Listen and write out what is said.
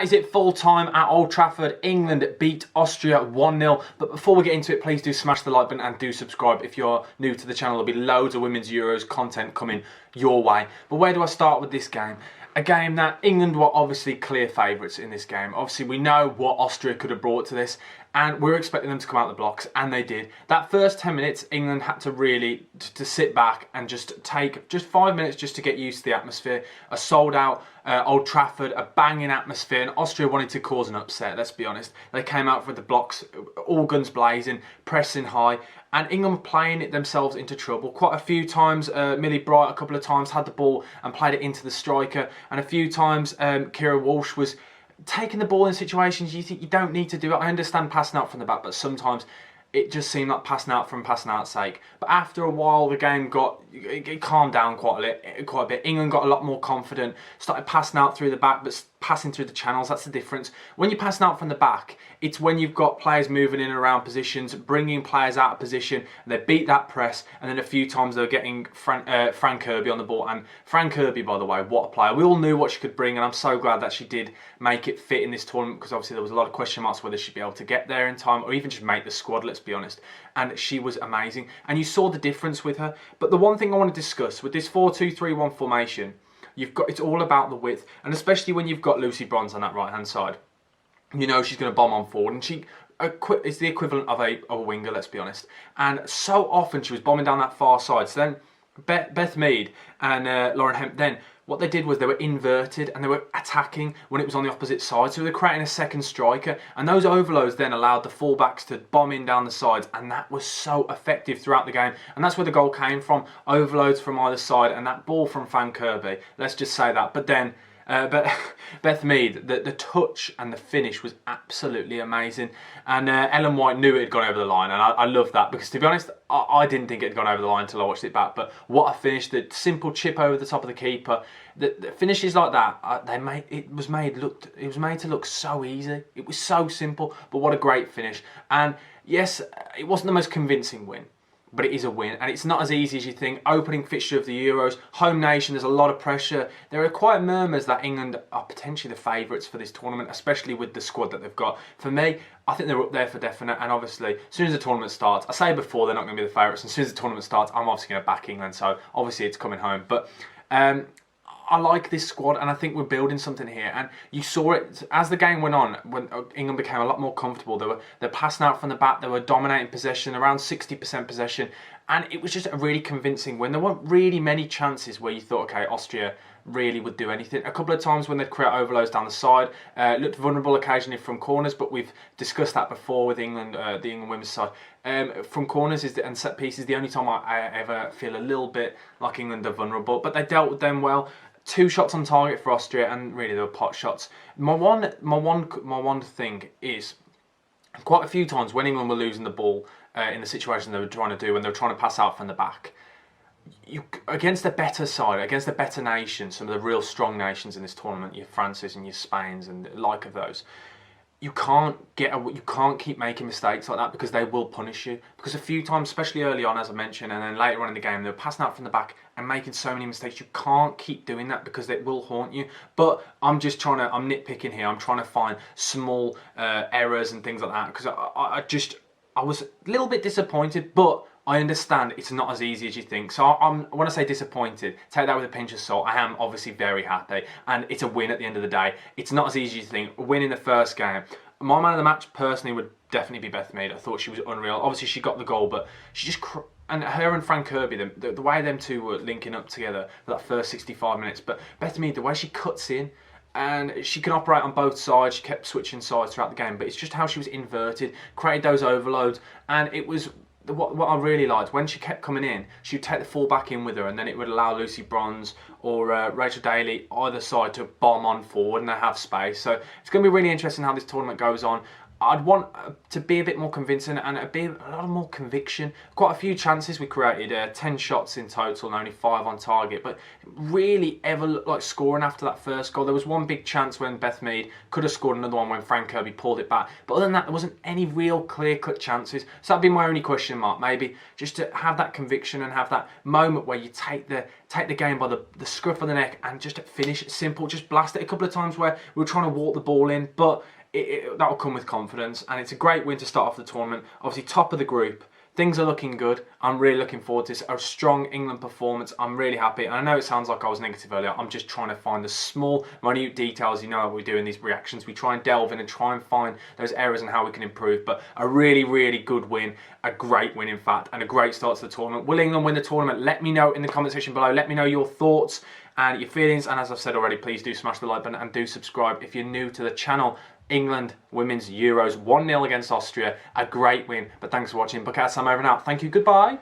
Is it full time at Old Trafford? England beat Austria 1-0. But before we get into it, please do smash the like button and do subscribe if you're new to the channel. There'll be loads of Women's Euros content coming your way. But where do I start with this game? A game that England were obviously clear favourites in this game. Obviously, we know what Austria could have brought to this, and we were expecting them to come out the blocks, and they did. That first 10 minutes, England had to really to sit back and just take just 5 minutes just to get used to the atmosphere. A sold-out Old Trafford, a banging atmosphere, and Austria wanted to cause an upset, let's be honest. They came out for the blocks, all guns blazing, pressing high, and England were playing it themselves into trouble. Quite a few times, Millie Bright a couple of times had the ball and played it into the striker, and a few times Kira Walsh was taking the ball in situations you think you don't need to do it. I understand passing out from the back, but sometimes it just seemed like passing out from passing out's sake. But after a while, the game it calmed down quite a bit. England got a lot more confident, started passing out through the back, but passing through the channels. That's the difference. When you're passing out from the back, it's when you've got players moving in and around positions, bringing players out of position, and they beat that press. And then a few times they were getting Fran Kirby on the ball. And Fran Kirby, by the way, what a player. We all knew what she could bring, and I'm so glad that she did make it fit in this tournament, because obviously there was a lot of question marks whether she'd be able to get there in time or even just make the squad, let's be honest. And she was amazing. And you saw the difference with her. But the one thing I want to discuss with this 4-2-3-1 formation, it's all about the width, and especially when you've got Lucy Bronze on that right hand side, you know she's going to bomb on forward, and she is the equivalent of a winger, let's be honest. And so often she was bombing down that far side. So then Beth Mead and Lauren Hemp, then what they did was they were inverted and they were attacking when it was on the opposite side. So they were creating a second striker, and those overloads then allowed the fullbacks to bomb in down the sides, and that was so effective throughout the game. And that's where the goal came from, overloads from either side, and that ball from Fran Kirby, let's just say that. But then Beth Mead, the touch and the finish was absolutely amazing. And Ellen White knew it had gone over the line, and I love that, because to be honest, I didn't think it had gone over the line until I watched it back. But what a finish, the simple chip over the top of the keeper, the finishes like that, it was made to look so easy. It was so simple, but what a great finish. And yes, it wasn't the most convincing win, but it is a win, and it's not as easy as you think. Opening fixture of the Euros, home nation, there's a lot of pressure. There are quite murmurs that England are potentially the favourites for this tournament, especially with the squad that they've got. For me, I think they're up there for definite, and obviously, as soon as the tournament starts, I say before they're not going to be the favourites, and as soon as the tournament starts, I'm obviously going to back England, so obviously it's coming home. But I like this squad, and I think we're building something here. And you saw it as the game went on, when England became a lot more comfortable. They're passing out from the back, they were dominating possession, around 60% possession, and it was just a really convincing win. There weren't really many chances where you thought, okay, Austria really would do anything. A couple of times when they'd create overloads down the side, looked vulnerable occasionally from corners, but we've discussed that before with England, the England women's side. From corners and set pieces, the only time I ever feel a little bit like England are vulnerable, but they dealt with them well. 2 shots on target for Austria, and really they were pot shots. My one thing is, quite a few times when England were losing the ball in the situation they were trying to do, when they were trying to pass out from the back, against the better side, against the better nations, some of the real strong nations in this tournament, your Frances and your Spains and like of those, you can't keep making mistakes like that, because they will punish you. Because a few times, especially early on, as I mentioned, and then later on in the game, they were passing out from the back and making so many mistakes. You can't keep doing that, because it will haunt you. But I'm nitpicking here. I'm trying to find small errors and things like that, because I was a little bit disappointed, but I understand it's not as easy as you think. So when I say disappointed, take that with a pinch of salt. I am obviously very happy, and it's a win at the end of the day. It's not as easy as you think. Winning the first game. My man of the match personally would definitely be Beth Mead. I thought she was unreal. Obviously she got the goal, but she just and her and Fran Kirby, the way them two were linking up together for that first 65 minutes. But Beth Mead, the way she cuts in, and she can operate on both sides. She kept switching sides throughout the game, but it's just how she was inverted, created those overloads, and it was what I really liked. When she kept coming in, she would take the full back in with her, and then it would allow Lucy Bronze or Rachel Daly either side to bomb on forward, and they have space. So it's going to be really interesting how this tournament goes on. I'd want to be a bit more convincing and be a lot more conviction. Quite a few chances we created, 10 shots in total and only 5 on target, but really ever looked like scoring after that first goal. There was one big chance when Beth Mead could have scored another one when Frank Kirby pulled it back, but other than that there wasn't any real clear-cut chances. So that'd be my only question mark, maybe just to have that conviction and have that moment where you take the game by the scruff of the neck and just finish it simple, just blast it. A couple of times where we were trying to walk the ball in, but that'll come with confidence, and it's a great win to start off the tournament. Obviously top of the group, things are looking good. I'm really looking forward to this, a strong England performance. I'm really happy, and I know it sounds like I was negative earlier. I'm just trying to find the small, minute details. You know what we do in these reactions, we try and delve in and try and find those areas and how we can improve. But a really, really good win, a great win in fact, and a great start to the tournament. Will England win the tournament? Let me know in the comment section below. Let me know your thoughts and your feelings, and as I've said already, please do smash the like button and do subscribe if you're new to the channel. England Women's Euros 1-0 against Austria, a great win. But thanks for watching. BucketHatSam over and out. Thank you, goodbye.